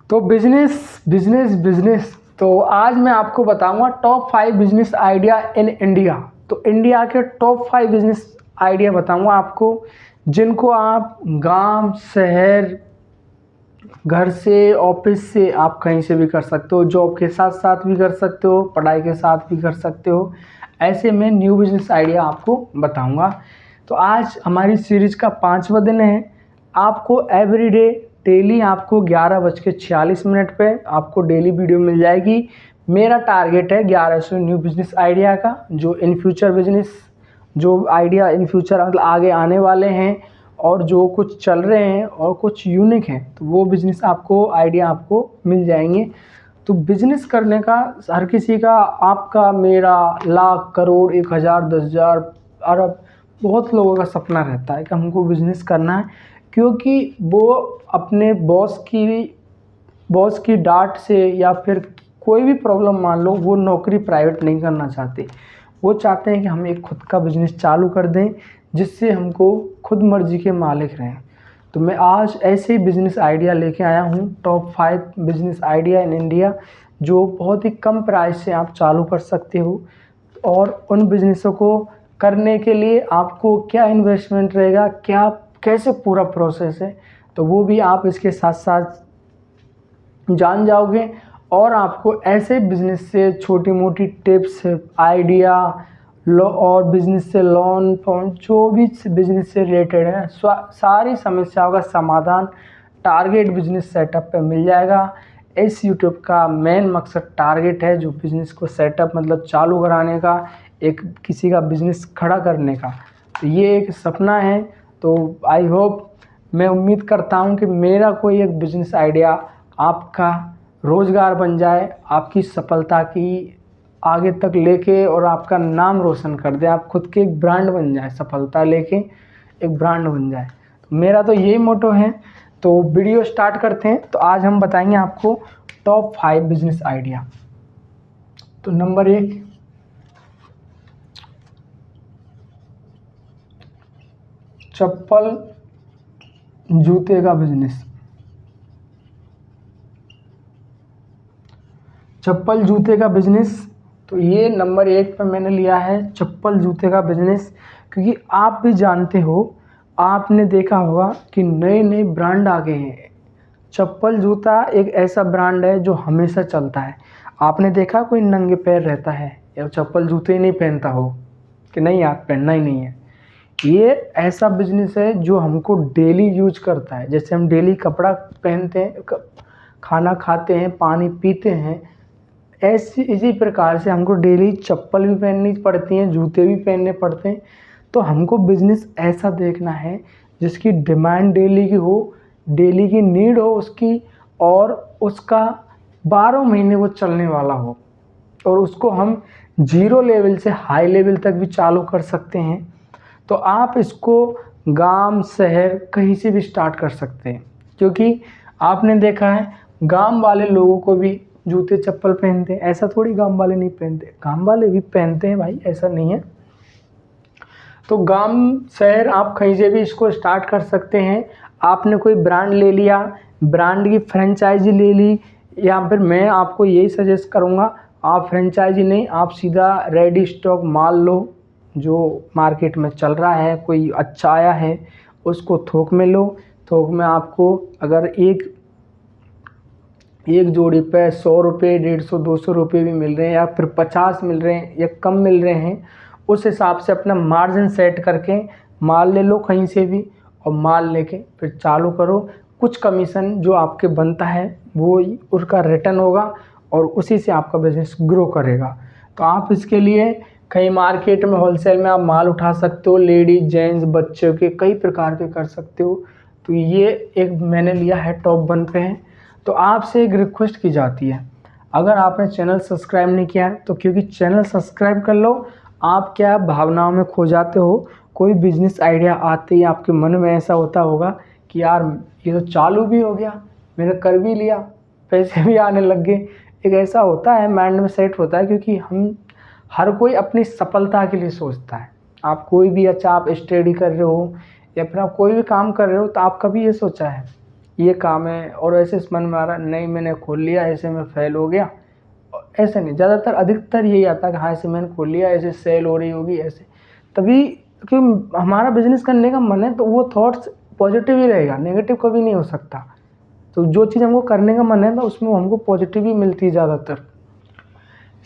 तो business business business तो आज मैं आपको बताऊंगा top 5 business idea in India. तो इंडिया के टॉप 5 बिजनेस आइडिया बताऊंगा आपको, जिनको आप गांव, शहर, घर से, ऑफिस से, आप कहीं से भी कर सकते हो। जॉब के साथ साथ भी कर सकते हो, पढ़ाई के साथ भी कर सकते हो। ऐसे में न्यू बिजनेस आइडिया आपको बताऊंगा। तो आज हमारी सीरीज का 5वां दिन है। आपको एवरीडे डेली आपको 11:46 पे आपको डेली वीडियो मिल जाएगी। मेरा टारगेट है 1100 न्यू बिजनेस आइडिया का, जो इन फ्यूचर बिजनेस, जो आइडिया इन फ्यूचर मतलब आगे आने वाले हैं और जो कुछ चल रहे हैं और कुछ यूनिक हैं, तो वो बिज़नेस आपको आइडिया आपको मिल जाएंगे। तो बिज़नेस करने का हर किसी का, आपका, मेरा, लाख, करोड़, 1000, 10,000, अरब, बहुत लोगों का सपना रहता है कि हमको बिज़नेस करना है, क्योंकि वो अपने बॉस की डांट से या फिर कोई भी प्रॉब्लम मान लो, वो नौकरी प्राइवेट नहीं करना चाहते। वो चाहते हैं कि हम एक खुद का बिज़नेस चालू कर दें, जिससे हमको खुद मर्जी के मालिक रहें। तो मैं आज ऐसे ही बिज़नेस आइडिया लेके आया हूँ, top 5 business idea in India, जो बहुत ही कम प्राइस से आप चालू कर सकते हो। और उन बिज़नेसों को करने के लिए आपको क्या इन्वेस्टमेंट रहेगा, क्या कैसे पूरा प्रोसेस है, तो वो भी आप इसके साथ साथ जान जाओगे। और आपको ऐसे बिज़नेस से छोटी मोटी टिप्स, आइडिया, लो और बिज़नेस से लोन फोन, जो भी बिज़नेस से रिलेटेड है, सारी समस्याओं का समाधान टारगेट बिज़नेस सेटअप पे मिल जाएगा। इस यूट्यूब का मेन मकसद टारगेट है, जो बिज़नेस को सेटअप मतलब चालू कराने का, एक किसी का बिज़नेस खड़ा करने का। तो ये एक सपना है। तो आई होप, मैं उम्मीद करता हूँ कि मेरा कोई एक बिज़नेस आइडिया आपका रोज़गार बन जाए, आपकी सफलता की आगे तक लेके और आपका नाम रोशन कर दे, आप खुद के एक ब्रांड बन जाए, सफलता लेके एक ब्रांड बन जाए। तो मेरा तो यही मोटो है। तो वीडियो स्टार्ट करते हैं। तो आज हम बताएंगे आपको टॉप 5 बिजनेस आइडिया। तो नंबर 1, चप्पल जूते का बिजनेस। चप्पल जूते का बिजनेस, तो ये नंबर 1 पे मैंने लिया है, चप्पल जूते का बिजनेस। क्योंकि आप भी जानते हो, आपने देखा होगा कि नए नए ब्रांड आ गए हैं। चप्पल जूता एक ऐसा ब्रांड है जो हमेशा चलता है। आपने देखा कोई नंगे पैर रहता है या चप्पल जूते ही नहीं पहनता हो कि नहीं, आप पहनना ही नहीं है। ये ऐसा बिजनेस है जो हमको डेली यूज करता है। जैसे हम डेली कपड़ा पहनते हैं, खाना खाते हैं, पानी पीते हैं, ऐसी इसी प्रकार से हमको डेली चप्पल भी पहननी पड़ती हैं, जूते भी पहनने पड़ते हैं। तो हमको बिज़नेस ऐसा देखना है जिसकी डिमांड डेली की हो, डेली की नीड हो उसकी, और उसका 12 महीने वो चलने वाला हो, और उसको हम जीरो लेवल से हाई लेवल तक भी चालू कर सकते हैं। तो आप इसको गांव, शहर, कहीं से भी स्टार्ट कर सकते हैं। क्योंकि आपने देखा है, गांव वाले लोगों को भी जूते चप्पल पहनते हैं, ऐसा थोड़ी गांव वाले नहीं पहनते, गांव वाले भी पहनते हैं भाई, ऐसा नहीं है। तो गांव, शहर, आप कहीं से भी इसको स्टार्ट कर सकते हैं। आपने कोई ब्रांड ले लिया, ब्रांड की फ्रेंचाइजी ले ली, या फिर मैं आपको यही सजेस्ट करूँगा, आप फ्रेंचाइजी नहीं, आप सीधा रेडी स्टॉक माल लो, जो मार्केट में चल रहा है, कोई अच्छा आया है, उसको थोक में लो। थोक में आपको अगर एक जोड़ी पे 100 रुपये, 150, 200 रुपये भी मिल रहे हैं, या फिर 50 मिल रहे हैं या कम मिल रहे हैं, उस हिसाब से अपना मार्जिन सेट करके माल ले लो कहीं से भी, और माल लेके फिर चालू करो। कुछ कमीशन जो आपके बनता है वो उसका रिटर्न होगा, और उसी से आपका बिज़नेस ग्रो करेगा। तो आप इसके लिए कहीं मार्केट में होलसेल में आप माल उठा सकते हो, लेडीज, जेंट्स, बच्चों के कई प्रकार के कर सकते हो। तो ये एक मैंने लिया है, टॉप 1 पे है। तो आपसे एक रिक्वेस्ट की जाती है, अगर आपने चैनल सब्सक्राइब नहीं किया है, तो क्योंकि चैनल सब्सक्राइब कर लो। आप क्या भावनाओं में खो जाते हो, कोई बिजनेस आइडिया आते ही आपके मन में ऐसा होता होगा कि यार ये तो चालू भी हो गया, मैंने कर भी लिया, पैसे भी आने लग गए। एक ऐसा होता है, माइंड में सेट होता है, क्योंकि हम हर कोई अपनी सफलता के लिए सोचता है। आप कोई भी, अच्छा आप स्टडी कर रहे हो या फिर आप कोई भी काम कर रहे हो, तो आप कभी ये सोचा है ये काम है, और ऐसे मन में आ रहा नहीं मैंने खोल लिया ऐसे में फेल हो गया, ऐसे नहीं, ज़्यादातर अधिकतर यही आता है कि हाँ ऐसे मैंने खोल लिया ऐसे सेल हो रही होगी ऐसे, तभी क्योंकि हमारा बिजनेस करने का मन है तो वो थॉट्स पॉजिटिव ही रहेगा, नेगेटिव कभी नहीं हो सकता। तो जो चीज़ हमको करने का मन है तो उसमें हमको पॉजिटिव ही मिलती है ज़्यादातर।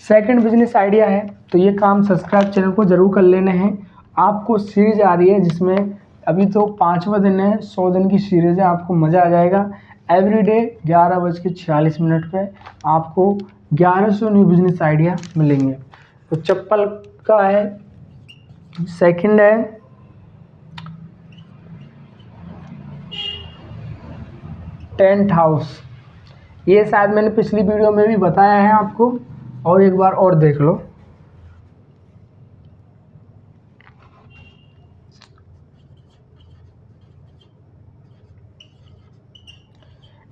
सेकंड बिजनेस आइडिया है, तो ये काम सब्सक्राइब चैनल को ज़रूर कर लेने हैं। आपको सीरीज आ रही है जिसमें अभी तो 5वां दिन है, 100 दिन की सीरीज है, आपको मज़ा आ जाएगा। एवरीडे 11:46 पे आपको 1100 न्यू बिजनेस आइडिया मिलेंगे। तो चप्पल का है, सेकंड है टेंट हाउस। ये शायद मैंने पिछली वीडियो में भी बताया है आपको, और एक बार और देख लो।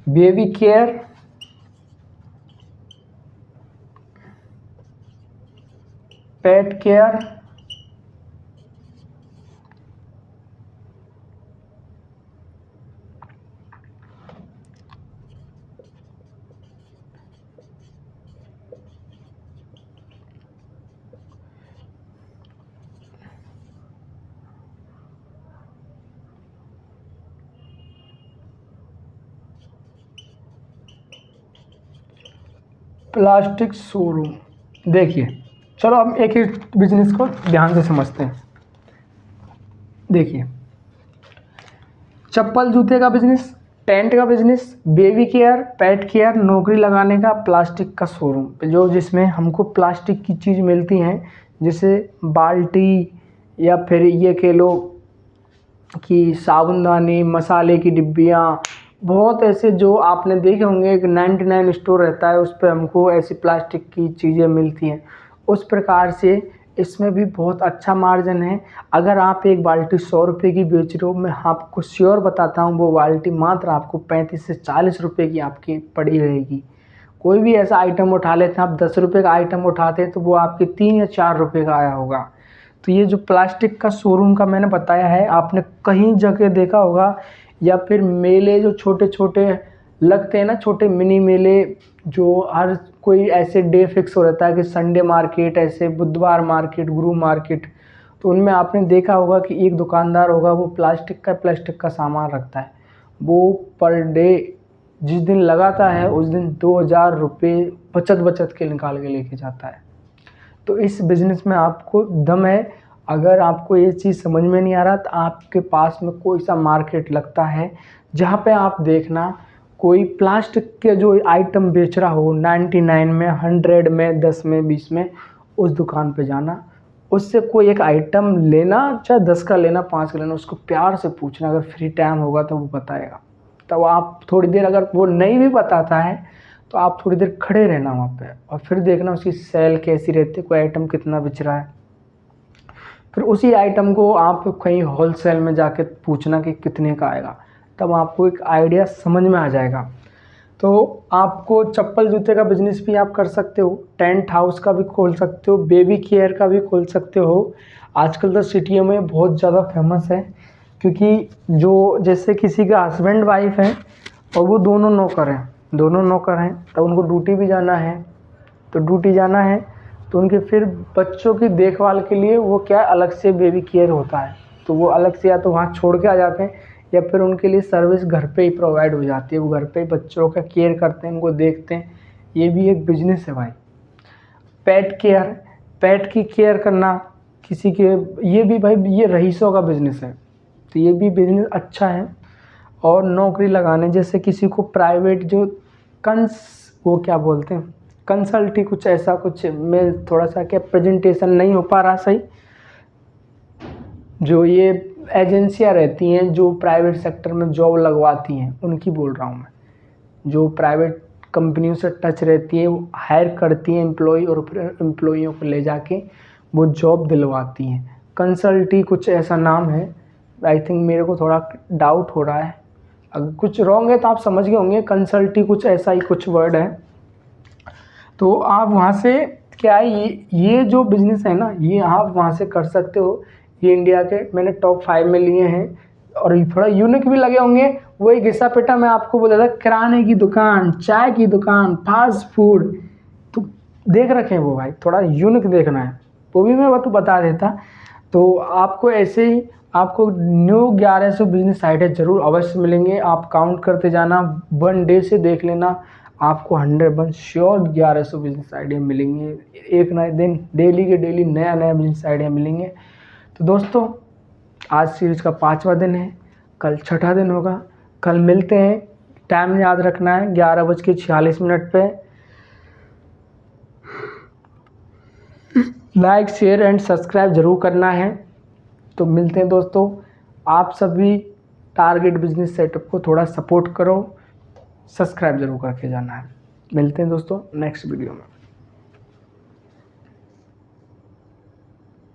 Baby care, pet care, plastic showroom. देखिए चलो हम एक एक बिजनेस को ध्यान से समझते हैं। देखिए चप्पल जूते का बिजनेस, टेंट का business, baby care, pet care, नौकरी लगाने का, प्लास्टिक का शोरूम जो जिसमें हमको प्लास्टिक की चीज़ मिलती हैं, जैसे बाल्टी या फिर ये कह लो कि साबुनदानी, मसाले की डिब्बियाँ, बहुत ऐसे जो आपने देखे होंगे एक 99 स्टोर रहता है उस पर हमको ऐसी प्लास्टिक की चीज़ें मिलती हैं। उस प्रकार से इसमें भी बहुत अच्छा मार्जिन है। अगर आप एक बाल्टी 100 रुपये की बेच रहे हो, मैं आपको श्योर बताता हूँ वो बाल्टी मात्र आपको 35 से 40 रुपये की आपकी पड़ी रहेगी। कोई भी ऐसा आइटम उठा लेते हैं आप, 10 रुपये का आइटम उठाते हैं तो वो आपके 3 या 4 रुपये का आया होगा। तो ये जो प्लास्टिक का शोरूम का मैंने बताया है, आपने कहीं जगह देखा होगा, या फिर मेले जो छोटे छोटे लगते हैं ना, छोटे मिनी मेले, जो हर कोई ऐसे डे फिक्स हो रहता है कि संडे मार्केट, ऐसे बुधवार मार्केट, गुरु मार्केट, तो उनमें आपने देखा होगा कि एक दुकानदार होगा वो प्लास्टिक का सामान रखता है। वो पर डे जिस दिन लगाता है उस दिन 2000 रुपये बचत के निकाल के लेके जाता है। तो इस बिज़नेस में आपको दम है। अगर आपको ये चीज़ समझ में नहीं आ रहा तो आपके पास में कोई सा मार्केट लगता है जहाँ पे आप देखना कोई प्लास्टिक के जो आइटम बेच रहा हो 99 में, 100 में, 10 में, 20 में, उस दुकान पे जाना, उससे कोई एक आइटम लेना, चाहे 10 का लेना, 5 का लेना, उसको प्यार से पूछना, अगर फ्री टाइम होगा तो वो बताएगा। तब आप थोड़ी देर, अगर वो नहीं भी बताता है तो आप थोड़ी देर खड़े रहना वहाँ पे और फिर देखना उसकी सेल कैसी रहती है, कोई आइटम कितना बिच रहा है। फिर उसी आइटम को आप कहीं होलसेल में जाके पूछना कि कितने का आएगा, तब आपको एक आइडिया समझ में आ जाएगा। तो आपको चप्पल जूते का बिजनेस भी आप कर सकते हो, टेंट हाउस का भी खोल सकते हो, बेबी केयर का भी खोल सकते हो। आजकल तो सिटियों में बहुत ज़्यादा फेमस है, क्योंकि जो जैसे किसी का हस्बैंड वाइफ है और वो दोनों नौकर हैं तो उनको ड्यूटी भी जाना है, तो ड्यूटी जाना है तो उनके फिर बच्चों की देखभाल के लिए वो क्या अलग से बेबी केयर होता है, तो वो अलग से या तो वहाँ छोड़ के आ जाते हैं या फिर उनके लिए सर्विस घर पे ही प्रोवाइड हो जाती है, वो घर पे ही बच्चों का केयर करते हैं, उनको देखते हैं। ये भी एक बिजनेस है भाई। पेट केयर, पेट की केयर करना किसी के, ये भी भाई ये रईसों का बिजनेस है, तो ये भी बिजनेस अच्छा है। और नौकरी लगाने, जैसे किसी को प्राइवेट जो वो क्या बोलते हैं, कंसल्टी, कुछ ऐसा, कुछ मैं थोड़ा सा क्या प्रेजेंटेशन नहीं हो पा रहा सही, जो ये एजेंसियां रहती हैं जो प्राइवेट सेक्टर में जॉब लगवाती हैं उनकी बोल रहा हूँ मैं, जो प्राइवेट कंपनियों से टच रहती है, वो हायर करती हैं एम्प्लॉय और फिर एम्प्लॉइयों को ले जाके वो जॉब दिलवाती हैं। कंसल्टी कुछ ऐसा नाम है, आई थिंक, मेरे को थोड़ा डाउट हो रहा है, अगर कुछ रॉन्ग है तो आप समझ गए होंगे, कंसल्टी कुछ ऐसा ही कुछ वर्ड है। तो आप वहाँ से क्या है, ये जो बिज़नेस है ना, ये आप वहाँ से कर सकते हो। ये इंडिया के मैंने टॉप 5 में लिए हैं और ये थोड़ा यूनिक भी लगे होंगे, वही घिसा पेटा मैं आपको बोला था, किराने की दुकान, चाय की दुकान, फास्ट फूड, तो देख रखे हैं वो भाई, थोड़ा यूनिक देखना है, वो भी मैं तो बता देता। तो आपको ऐसे ही आपको न्यू 1100 बिजनेस आइडिया जरूर अवश्य मिलेंगे। आप काउंट करते जाना, 1 डे से देख लेना, आपको 100% श्योर 1100 बिजनेस आइडिया मिलेंगे। एक नए दिन डेली के डेली नया नया बिजनेस आइडिया मिलेंगे। तो दोस्तों, आज सीरीज का 5वां दिन है, कल 6ठा दिन होगा। कल मिलते हैं, टाइम याद रखना है 11:46 पे। लाइक शेयर एंड सब्सक्राइब जरूर करना है। तो मिलते हैं दोस्तों, आप सभी टारगेट बिजनेस सेटअप को थोड़ा सपोर्ट करो, सब्सक्राइब जरूर करके जाना है। मिलते हैं दोस्तों नेक्स्ट वीडियो में।